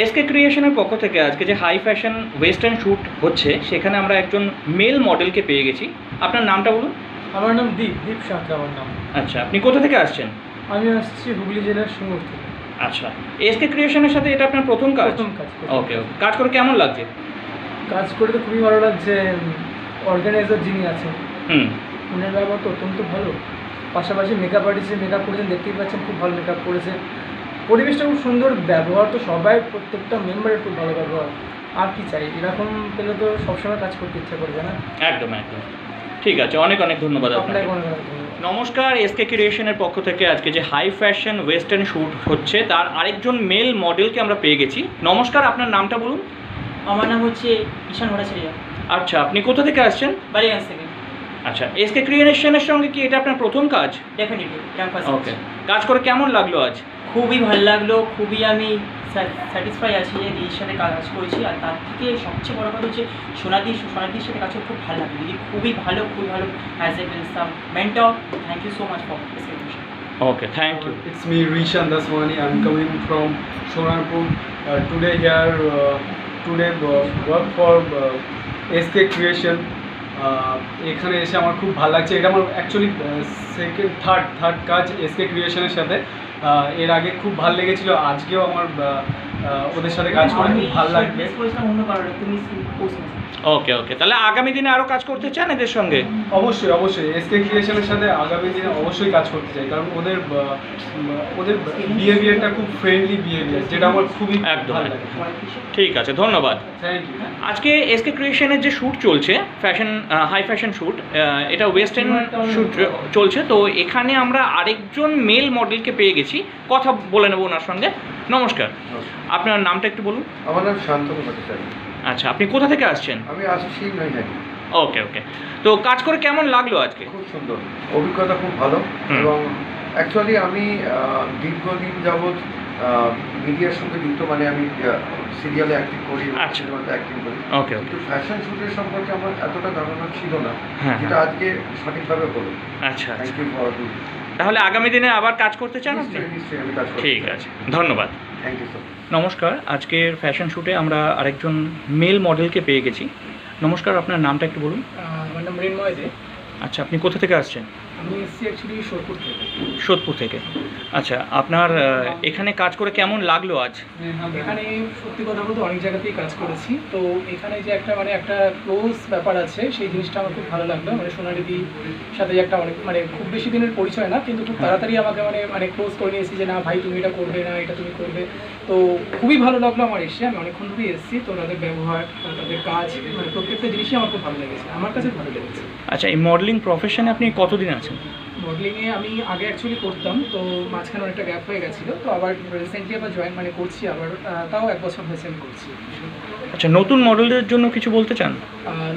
SK ক্রিয়েশনের পক্ষ থেকে আজকে যে হাই ফ্যাশন ওয়েস্টার্ন শ্যুট হচ্ছে সেখানে আমরা একজন মেল মডেলকে পেয়ে গেছি। আপনার নামটা বলুন। আমার নাম দীপ সাঁতরা আমার নাম। আচ্ছা, আপনি কোথা থেকে আসছেন? আমি আসছি হুগলি জেলার সিঙ্গুর থেকে। আচ্ছা, এসকে ক্রিয়েশনের সাথে এটা আপনার প্রথম কাজ? প্রথম কাজ। ওকে, কাজ করে কেমন লাগছে? কাজ করে তো খুবই ভালো লাগছে। অর্গানাইজার যিনি আছেন উনার ব্যবহার তো অত্যন্ত ভালো। পাশাপাশি মেকআপ আর্টিস্ট মেকআপ করেছেন, দেখতেই পাচ্ছেন খুব ভালো মেকআপ করেছে। পরিবেশটা খুব সুন্দর, ব্যবহার তো সবাই প্রত্যেকটা মেম্বারের খুব ভালো ব্যবহার। আর কি চাই, এরকম পেলে তো সবসময় কাজ করতে ইচ্ছা করবে না? একদম একদম ঠিক আছে, অনেক অনেক ধন্যবাদ আপনাকে। নমস্কার, এসকে ক্রিয়েশনের পক্ষ থেকে আজকে যে হাই ফ্যাশন ওয়েস্টার্ন শ্যুট হচ্ছে তার আরেকজন মেল মডেলকে আমরা পেয়ে গেছি। নমস্কার, আপনার নামটা বলুন। আমার নাম হচ্ছে ঈশান ভট্টাচার্য। আচ্ছা, আপনি কোথা থেকে আসছেন? বালিগঞ্জ থেকে। আচ্ছা, এসকে ক্রিয়েশনের সঙ্গে কি এটা আপনার প্রথম কাজ? Definitely campus. ওকে, কাজ করে কেমন লাগলো আজ? খুবই ভালো লাগলো, খুবই আমি স্যাটিসফাই আছি যে দিদির সাথে কাজ করেছি। আর তার থেকে সবচেয়ে বড় কথা হচ্ছে সোনাদির সাথে কাজ করে খুব ভালো লাগলো। দিদি খুবই ভালো as a mentor. Thank you so much for this information. Okay, thank you. It's me, Rishan Daswani. I'm coming from Sonarpur. Today work for SK Creation. এখানে এসে আমার খুব ভালো লাগছে। এটা আমার অ্যাকচুয়ালি থার্ড কাজ SK ক্রিয়েশনের সাথে। এর আগে খুব ভালো লেগেছিল, আজকেও আমার ওদের সাথে কাজ করে খুব ভালো লাগবে। ওকে, তাহলে আগামী দিনে আরও কাজ করতে চান এদের সঙ্গে? অবশ্যই SK ক্রিয়েশনের সাথে আগামী দিনে অবশ্যই কাজ করতে চাই, কারণ ওদের বিহেভিয়ারটা খুব ফ্রেন্ডলি বিহেভিয়ার, যেটা আমার খুবই একদম ভালো লাগে। ঠিক আছে, ধন্যবাদ। Thank you. আজকে এসকে ক্রিয়েশনের যে শ্যুট চলছে হাই ফ্যাশন শ্যুট, এটা ওয়েস্টার্ন শ্যুট চলছে, তো এখানে আমরা আরেকজন মেল মডেলকে পেয়ে গেছি, কথা বলে নেব ওনার সঙ্গে। নমস্কার, আপনার নামটা একটু বলুন। আমার নাম শান্তনু ভট্টাচার্য। আচ্ছা, আপনি কোথা থেকে আসছেন? আমি আসছি নৈহাটি। ওকে, তো কাজ করে কেমন লাগলো আজকে? খুব সুন্দর অভিজ্ঞতা, খুব ভালো। এবং অ্যাকচুয়ালি আমি দীর্ঘদিন যাবৎ মিডিয়ার সঙ্গে যুক্ত, মানে আমি সিরিয়ালে অ্যাক্টিং করি, সিনেমাতে অ্যাক্টিং করি। ওকে, কিন্তু ফ্যাশন শ্যুটের সম্পর্কে আমার এতটা ধারণা ছিল না, যেটা হ্যাঁ। আজকে সঠিকভাবে হলো। আচ্ছা, থ্যাংক ইউ ফর দিস। তাহলে আগামী দিনে আবার কাজ করতে চান আপনি? নিশ্চয়ই আমি কাজ করব। ঠিক আছে, ধন্যবাদ। Thank you sir. নমস্কার, আজকের ফ্যাশন শ্যুটে আমরা আরেকজন মেল মডেলকে পেয়ে গেছি। নমস্কার, আপনার নামটা একটু বলুন। আমার নাম মৃন্ময় দে। আচ্ছা, আপনি কোথা থেকে আসছেন? আমি এসেছি অ্যাকচুয়ালি সোদপুর থেকে। আচ্ছা, আপনার এখানে কাজ করে কেমন লাগলো আজ? এখানে সত্যি কথা বলতে অনেক জায়গাতেই কাজ করেছি, তো এখানে যে একটা ক্লোজ ব্যাপার আছে, সেই জিনিসটা আমার খুব ভালো লাগলো। সোনালিদির সাথে যে একটা খুব বেশি দিনের পরিচয় না, কিন্তু খুব তাড়াতাড়ি আমাকে ক্লোজ করে নিয়েছি যে না ভাই তুমি এটা করবে, না এটা তুমি করবে। তো খুবই ভালো লাগলো আমার এসে। আমি অনেকক্ষণ ধরেই এসেছি, তো তাদের ব্যবহার, তাদের কাজ, প্রত্যেকটা জিনিসই আমার খুব ভালো লেগেছে, আমার কাছে ভালো লেগেছে। আচ্ছা, এই মডেলিং প্রফেশনে আপনি কতদিন আছেন? মডেলিংয়ে আমি আগে অ্যাকচুয়ালি করতাম, তো মাঝখানে অনেকটা গ্যাপ হয়ে গেছিলো, তো আবার রিসেন্টলি আবার জয়েন করছি আবার, তাও 1 বছর হয়েছে আমি করছি। আচ্ছা, নতুন মডেলদের জন্য কিছু বলতে চান?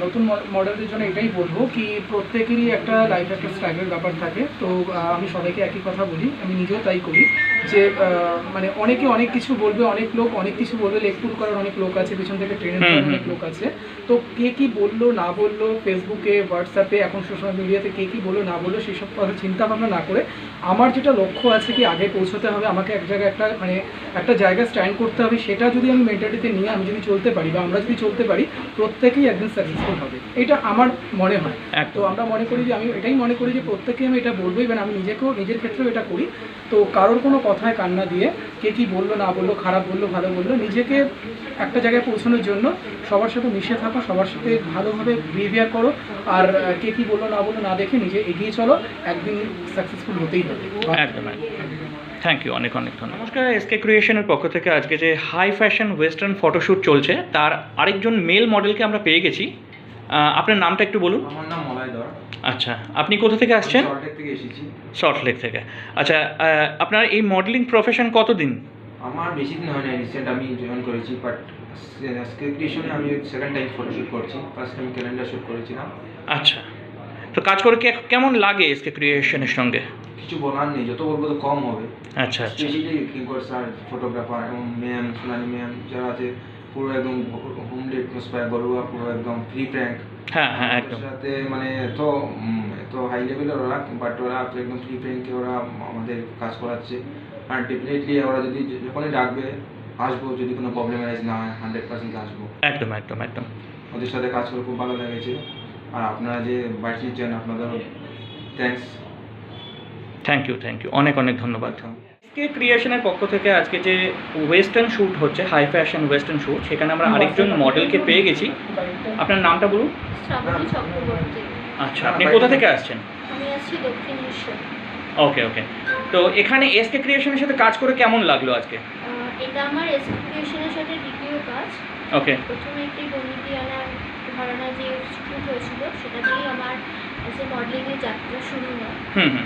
নতুন মডেলদের জন্য এটাই বলবো কি প্রত্যেকেরই একটা লাইফ একটা স্ট্রাগলের ব্যাপার থাকে। তো আমি সবাইকে একই কথা বলি, আমি নিজেও তাই করি, যে অনেকে অনেক কিছু বলবে, অনেক লোক অনেক কিছু বলবে, লেকপুল করার অনেক লোক আছে, পিছন থেকে ট্রেনে করার অনেক লোক আছে। তো কে কী বললো না বললো, ফেসবুকে, হোয়াটসঅ্যাপে, এখন সোশ্যাল মিডিয়াতে কে কী বললো না বললো, সেসব কথা চিন্তা ভাবনা না করে আমার যেটা লক্ষ্য আছে কি আগে পৌঁছতে হবে, আমাকে এক জায়গায় একটা জায়গায় স্ট্যান্ড করতে হবে, সেটা যদি আমি মেন্টালিটিতে নিয়ে আমি যদি চলতে পারি বা আমরা যদি চলতে পারি, প্রত্যেকেই একদিন সাকসেসফুল হবে, এটা আমার মনে হয়। তো আমরা মনে করি যে আমি এটাই মনে করি যে প্রত্যেকেই আমি এটা বলবো, এবং আমি নিজের ক্ষেত্রেও এটা করি। তো কারোর কোনো কথায় কান্না দিয়ে কে কী বললো না বললো, খারাপ বললো ভালো বললো, নিজেকে একটা জায়গায় পৌঁছানোর জন্য সবার সাথে মিশে থাকো, সবার সাথে ভালোভাবে বিহেভিয়ার করো, আর কে কী বললো না বললো না দেখে নিজে এগিয়ে চলো, একদিন সাকসেসফুল হতেই হবে। একদম। থ্যাংক ইউ, অনেক ধন্যবাদ। নমস্কার, এসকে ক্রিয়েশনের পক্ষ থেকে আজকে যে হাই ফ্যাশন ওয়েস্টার্ন ফটোশ্যুট চলছে তার আরেকজন মেল মডেলকে আমরা পেয়ে গেছি। আপনার নামটা একটু বলুন। আমার নাম মলয় ধর। আচ্ছা, আপনি কোথা থেকে আসছেন? সল্টলেক থেকে এসেছি। সল্টলেক থেকে। আচ্ছা, আপনার এই মডেলিং প্রফেশন কতদিন? আমার বেশি দিন হয় না, রিসেন্ট আমি জয়েন করেছি, বাট এসকে ক্রিয়েশনে আমি সেকেন্ড টাইম ফটোশ্যুট করছি। ফার্স্ট টাইম ক্যালেন্ডার শ্যুট করেছিলাম। আচ্ছা, তো কাজ করে কেমন লাগে এসকে ক্রিয়েশনের সঙ্গে? কিছু বলার নেই, যত বলবো তো কম হবে। আচ্ছা, স্পেশালি কিঙ্কর স্যার, ফটোগ্রাফার এবং ম্যাম সোনালি ম্যাম যারা আছে, পুরো একদম হোমলি অ্যাটমসফিয়ার, ঘরোয়া, পুরো একদম ফ্রি ফ্র্যাঙ্ক। হ্যাঁ, একদম। সাথে এত হাই লেভেলের ওরা, বাট ওরা একদম ফ্রি ফ্র্যাঙ্কে ওরা আমাদের কাজ করাচ্ছে। আর ডেফিনেটলি ওরা যদি যখনই ডাকবে আসবো, যদি কোনো প্রবলেম অ্যারাইজ না হয় 100% আসবো। একদম একদম একদম। ওদের সাথে কাজ করে খুব ভালো লেগেছে। আর আপনারা যে বাইট নিচ্ছেন আপনাদেরও থ্যাঙ্কস। থ্যাংক ইউ অনেক অনেক ধন্যবাদ। এসকে ক্রিয়েশনের পক্ষ থেকে আজকে যে ওয়েস্টার্ন শ্যুট হচ্ছে, হাই ফ্যাশন ওয়েস্টার্ন শ্যুট, সেখানে আমরা আরেকজন মডেলকে পেয়ে গেছি। আপনার নামটা বলুন। শ্রাবণী চক্রবর্তী। আচ্ছা, আপনি কোথা থেকে আসছেন? আমি আছি দক্ষিণেশ্বর। ওকে ওকে। তো এখানে এসকে ক্রিয়েশনের সাথে কাজ করে কেমন লাগলো আজকে? এটা আমার এসকে ক্রিয়েশনের সাথে দ্বিতীয় কাজ। ওকে। প্রথমে একটি বন্দিয়ানা ঘরানা যে শ্যুট হয়েছিল সেটা দিয়েই আমার যে মডেলিংয়ের যাত্রা শুরু হয়।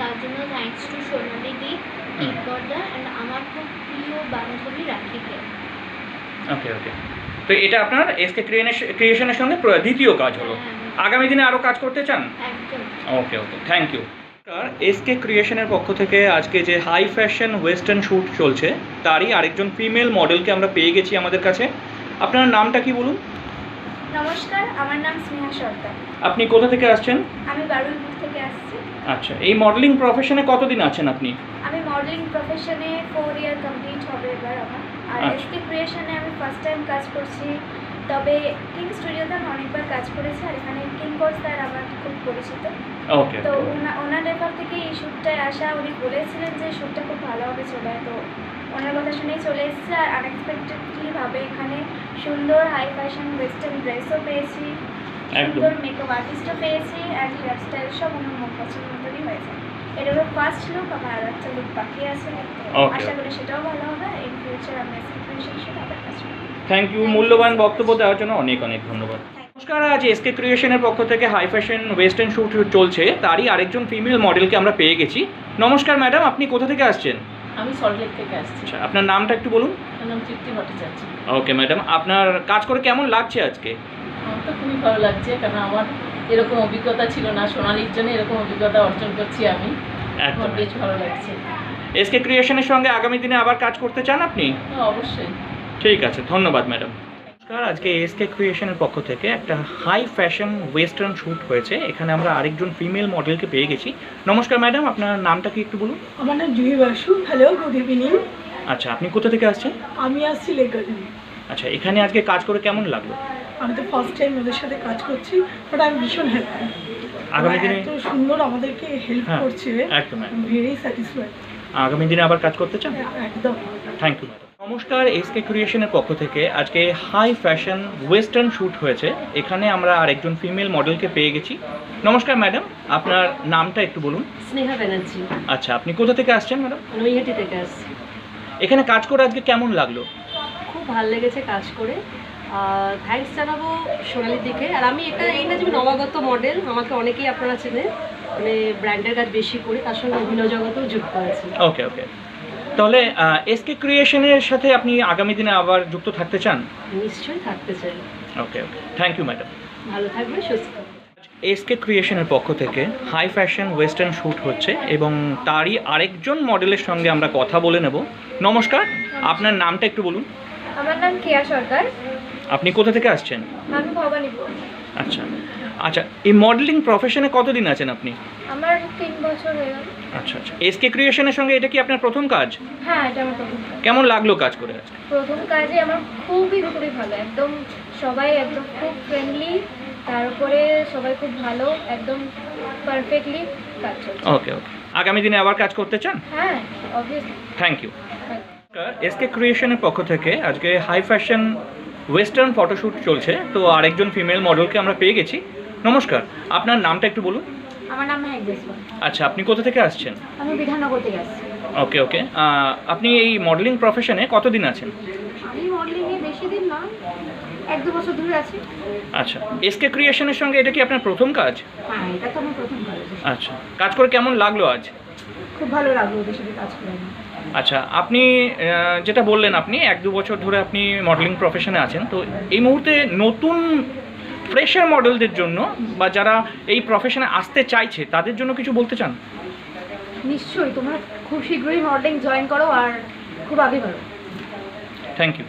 তার জন্য থ্যাঙ্কস টু সোনালি দি, টিকবর্দা অ্যান্ড আমার খুব প্রিয় বান্ধবী রাখিকে। ওকে ওকে। তো এটা আপনার এসকে ক্রিয়েশনের সঙ্গে দ্বিতীয় কাজ হলো। আগামী দিনে আরও কাজ করতে চান? একদম। ওকে ওকে, থ্যাংক ইউ। এসকে ক্রিয়েশনের পক্ষ থেকে আজকে যে হাই ফ্যাশন ওয়েস্টার্ন শ্যুট চলছে তারই আরেকজন ফিমেল মডেলকে আমরা পেয়ে গেছি আমাদের কাছে। আপনার নামটা কি বলুন? নমস্কার, আমার নাম স্নেহা সরকার। আপনি কোথা থেকে আসছেন? আমি বারুইপুর থেকে আসছি। আচ্ছা, এই মডেলিং প্রফেশনে কতদিন আছেন আপনি? আমি মডেলিং প্রফেশনে 4 ইয়ার কমপ্লিট হবে এবার আমার। আর আচ্ছা। এসকে ক্রিয়েশনে আমি ফার্স্ট টাইম কাজ করছি, তবে কিং স্টুডিওতে আমি অনেকবার কাজ করেছি। আর এখানে কিং কোর্স স্যার আমার খুব পরিচিত, ওকে। তো ওনার রেফার থেকে এই শ্যুটটায় আসা। উনি বলেছিলেন যে শ্যুটটা খুব ভালোভাবে চলে, তো ওনার কথা শুনেই চলে এসেছে। আর আনএক্সপেক্টেডলিভাবে এখানে সুন্দর হাই ফ্যাশন ওয়েস্টার্ন ড্রেসও পেয়েছি, সুন্দর মেকআপ আর্টিস্টও পেয়েছি, অ্যান্ড হেয়ার স্টাইল সব ওনার মন পছন্দ মতনই হয়েছে। এটা হলো ফার্স্ট লুক, আমার আর একটা লুক বাকি আছে, তো আশা করি সেটাও ভালো হবে। ইন ফিউচার আমি এসকে ক্রিয়েশনের সাথে আবার কাজ করব। থ্যাংক ইউ, মূল্যবান বক্তব্য দেওয়ার জন্য অনেক অনেক ধন্যবাদ। নমস্কার, আজ এসকে ক্রিয়েশনের পক্ষ থেকে হাই ফ্যাশন ওয়েস্টার্ন শ্যুট চলছে, তারই আরেকজন ফিমেল মডেলকে আমরা পেয়ে গেছি। নমস্কার ম্যাডাম, আপনি কোথা থেকে আসছেন? আমি সল্টলেক থেকে আসছি। আচ্ছা, আপনার নামটা একটু বলুন। আমার নাম তৃপ্তি ভট্টাচার্য। ওকে ম্যাডাম, আপনার কাজ করে কেমন লাগছে আজকে? আমার তো খুবই ভালো লাগছে, কারণ আমার এরকম অভিজ্ঞতা ছিল না। সোনালির জন্য এরকম অভিজ্ঞতা অর্জন করছি আমি। একদম। বেশ ভালো লাগছে। এসকে ক্রিয়েশনের সঙ্গে আগামী দিনে আবার কাজ করতে চান আপনি? অবশ্যই। ঠিক আছে, ধন্যবাদ ম্যাডাম। নমস্কার, আজকে এসকে ক্রিয়েশনের পক্ষ থেকে একটা হাই ফ্যাশন ওয়েস্টার্ন শ্যুট হয়েছে, এখানে আমরা আরেকজন ফিমেল মডেলকে পেয়ে গেছি। নমস্কার ম্যাডাম, আপনার নামটা কি একটু বলুন? আমার নাম Juhi Basu. Hello, good evening. আচ্ছা, আপনি কোথা থেকে আসছেন? আমি আসছি লেকগার্ডেন। আচ্ছা, এখানে আজকে কাজ করে কেমন লাগলো? আমি তো ফার্স্ট টাইম ওদের সাথে কাজ করছি, বাট আমি ভীষণ হ্যাপি। আগামী দিনে এত সুন্দর আমাদেরকে হেল্প করছে, একদম ভেরি স্যাটিসফাইড। আগামী দিনে আবার কাজ করতে চান? একদম। Thank you madam. নমস্কার, এসকে ক্রিয়েশনের পক্ষ থেকে আজকে হাই ফ্যাশন ওয়েস্টার্ন শ্যুট হয়েছে, এখানে আমরা আরেকজন ফিমেল মডেলকে পেয়ে গেছি। নমস্কার ম্যাডাম, আপনার নামটা একটু বলুন। স্নেহা ব্যানার্জি। আচ্ছা, আপনি কোথা থেকে আসছেন ম্যাডাম? নৈহাটি থেকে আসছি। এখানে কাজ করে আজকে কেমন লাগলো? খুব ভালো লেগেছে কাজ করে। থ্যাঙ্কস জানাবো সোনালির দিকে। আর আমি এই না যে নবাগত মডেল, আমাকে অনেকেই আপনারা চেনেন, মানে ব্র্যান্ডের কাজ বেশি করি, তার সঙ্গে অভিনয় জগতেও যুক্ত আছি। ওকে ওকে। তাহলে এসকে ক্রিয়েশনের সাথে আপনি আগামী দিনে আবার যুক্ত থাকতে চান? নিশ্চয়ই থাকতে চাই। ওকে ওকে, থ্যাংক ইউ ম্যাডাম। ভালো থাকবে, সুস্থ। এসকে ক্রিয়েশনের পক্ষ থেকে হাই ফ্যাশন ওয়েস্টার্ন শ্যুট হচ্ছে এবং তারই আরেকজন মডেলের সঙ্গে আমরা কথা বলে নেব। নমস্কার, আপনার নামটা একটু বলুন। আমার নাম কেয়া সরকার। আপনি কোথা থেকে আসছেন? আমি ভবানীপুর। আচ্ছা আচ্ছা, এই মডেলিং প্রফেশনে কতদিন আছেন আপনি? আমার 3 বছর হয়ে গেল। আচ্ছা আচ্ছা, এসকে ক্রিয়েশনের সঙ্গে এটা কি আপনার প্রথম কাজ? হ্যাঁ, এটা আমার প্রথম কাজ। কেমন লাগলো কাজ করে আজকে? প্রথম কাজে আমার খুবই ভালো, একদম সবাই একদম খুব ফ্রেন্ডলি, তারপরে সবাই খুব ভালো, একদম পারফেক্টলি কাজ চলছে। ওকে ওকে, আগামী দিনে আবার কাজ করতে চান? হ্যাঁ, অবভিয়াসলি। Thank you. এসকে ক্রিয়েশনের পক্ষ থেকে আজকে হাই ফ্যাশন ওয়েস্টার্ন ফটোশ্যুট চলছে, তো আরেকজন ফিমেল মডেলকে আমরা পেয়ে গেছি। নমস্কার, আপনার নামটা একটু বলুন। আমার নাম মেহেক জেসওয়াল। আচ্ছা, আপনি কোথা থেকে আসছেন? আমি বিধাননগর থেকে আসছি। ওকে ওকে, আপনি এই মডেলিং প্রফেশনে কতদিন আছেন? আমি মডেলিংয়ে বেশি দিন না, 1-2 বছর ধরে আছি। আচ্ছা, এসকে ক্রিয়েশনের সঙ্গে এটা কি আপনার প্রথম কাজ? হ্যাঁ, এটা তো আমার প্রথম কাজ। আচ্ছা, কাজ করে কেমন লাগলো আজ? খুব ভালো লাগলো ওদের সাথে কাজ করে। আচ্ছা, আপনি যেটা বললেন আপনি 1-2 বছর ধরে আপনি মডেলিং প্রফেশনে আছেন, তো এই মুহূর্তে নতুন ফ্রেশার মডেলদের জন্য বা যারা এই প্রফেশনে আসতে চাইছে তাদের জন্য কিছু বলতে চান? নিশ্চয়ই, তোমরা খুব শীঘ্রই মডেলিং জয়েন করো আর খুব আগে বাড়ো। Thank you.